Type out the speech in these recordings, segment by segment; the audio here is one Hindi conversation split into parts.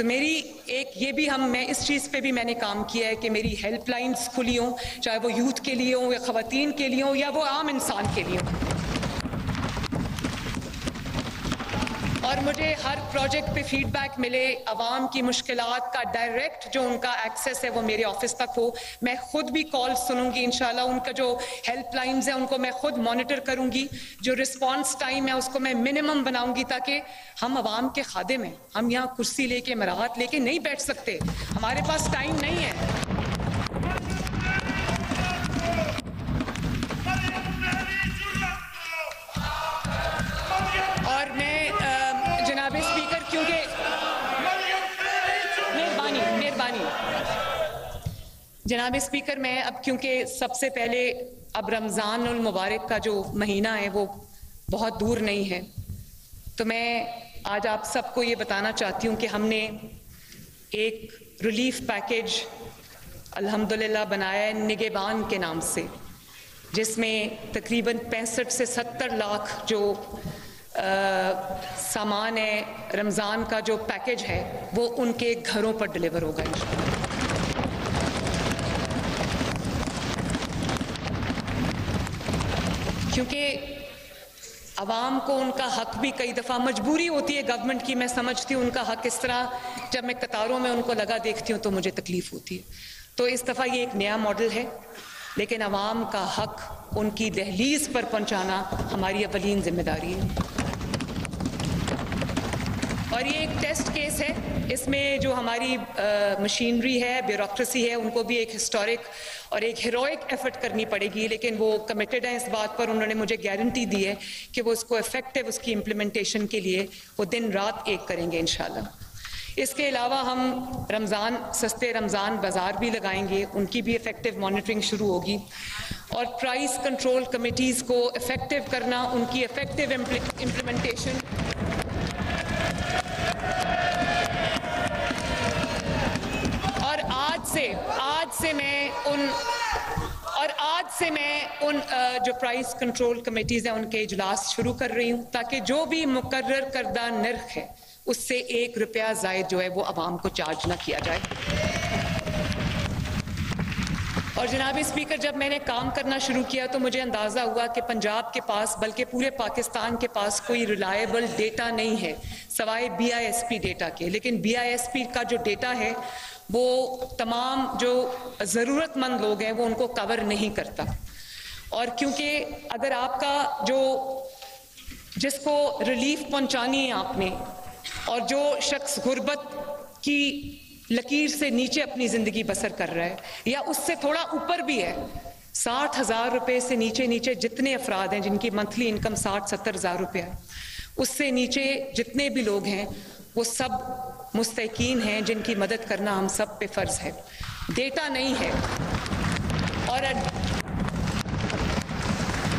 तो मेरी एक ये भी मैं इस चीज़ पे भी मैंने काम किया है कि मेरी हेल्पलाइंस खुली हों, चाहे वो यूथ के लिए हो या ख़वातीन के लिए हो या वो आम इंसान के लिए हो। और मुझे हर प्रोजेक्ट पे फीडबैक मिले, आवाम की मुश्किलात का डायरेक्ट जो उनका एक्सेस है वो मेरे ऑफिस तक हो। मैं खुद भी कॉल सुनूंगी इंशाल्लाह, उनका जो हेल्पलाइंस है उनको मैं खुद मॉनिटर करूंगी, जो रिस्पांस टाइम है उसको मैं मिनिमम बनाऊंगी, ताकि हम आवाम के खादिम हैं। हम यहाँ कुर्सी लेके मराहत लेके नहीं बैठ सकते, हमारे पास टाइम नहीं है। और मैं जनाब स्पीकर, क्योंकि मेहरबानी जनाब स्पीकर, मैं अब क्योंकि सबसे पहले अब रमज़ान उल मुबारक का जो महीना है वो बहुत दूर नहीं है, तो मैं आज आप सबको ये बताना चाहती हूँ कि हमने एक रिलीफ पैकेज अल्हम्दुलिल्लाह बनाया है निगहबान के नाम से, जिसमें तकरीबन 65 से 70 लाख जो सामान है, रमज़ान का जो पैकेज है वो उनके घरों पर डिलीवर होगा इंशाअल्लाह। क्योंकि आवाम को उनका हक भी कई दफ़ा मजबूरी होती है गवर्नमेंट की, मैं समझती हूँ उनका हक इस तरह, जब मैं कतारों में उनको लगा देखती हूँ तो मुझे तकलीफ होती है। तो इस दफ़ा ये एक नया मॉडल है, लेकिन आवाम का हक उनकी दहलीज पर पहुँचाना हमारी अवलीन जिम्मेदारी है। और ये एक टेस्ट केस है, इसमें जो हमारी मशीनरी है, ब्यूरोक्रेसी है, उनको भी एक हिस्टोरिक और एक हीरोइक एफर्ट करनी पड़ेगी, लेकिन वो कमिटेड हैं इस बात पर। उन्होंने मुझे गारंटी दी है कि वो इसको इफेक्टिव, उसकी इम्प्लीमेंटेशन के लिए वो दिन रात एक करेंगे इंशाल्लाह। इसके अलावा हम सस्ते रमज़ान बाज़ार भी लगाएंगे, उनकी भी इफेक्टिव मॉनिटरिंग शुरू होगी। और प्राइस कंट्रोल कमिटीज़ को इफेक्टिव करना, उनकी इफेक्टिव इम्प्लीमेंटेशन, और आज से मैं उन जो प्राइस कंट्रोल कमेटीज़ हैं उनके इजलास शुरू कर रही हूँ, ताकि जो भी मुकर्रर करदा नर्ख है उससे 1 रुपया ज़ायद जो है वो आवाम को चार्ज ना किया जाए। और जनाब स्पीकर, जब मैंने काम करना शुरू किया तो मुझे अंदाज़ा हुआ कि पंजाब के पास, बल्कि पूरे पाकिस्तान के पास कोई रिलायबल डेटा नहीं है सवाए BISP डेटा के। लेकिन BISP का जो डेटा है वो तमाम जो ज़रूरतमंद लोग हैं वो उनको कवर नहीं करता। और क्योंकि अगर आपका जिसको रिलीफ पहुंचानी है आपने, और जो शख्स गुर्बत की लकीर से नीचे अपनी ज़िंदगी बसर कर रहा है या उससे थोड़ा ऊपर भी है, 60,000 रुपये से नीचे जितने अफराद हैं जिनकी मंथली इनकम 60-70 हज़ार रुपये है, उससे नीचे जितने भी लोग हैं वो सब मुस्तकीन हैं जिनकी मदद करना हम सब पे फ़र्ज़ है। डेटा नहीं है, और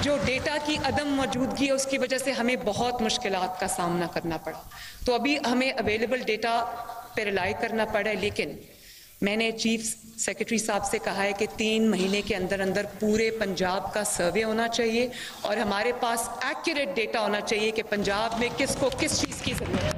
जो डेटा की अदम मौजूदगी है उसकी वजह से हमें बहुत मुश्किलात का सामना करना पड़ा। तो अभी हमें अवेलेबल डेटा पर रिलाई करना पड़ा है, लेकिन मैंने चीफ सेक्रेटरी साहब से कहा है कि 3 महीने के अंदर अंदर पूरे पंजाब का सर्वे होना चाहिए और हमारे पास एक्यूरेट डेटा होना चाहिए कि पंजाब में किसको किस चीज़ की ज़रूरत है।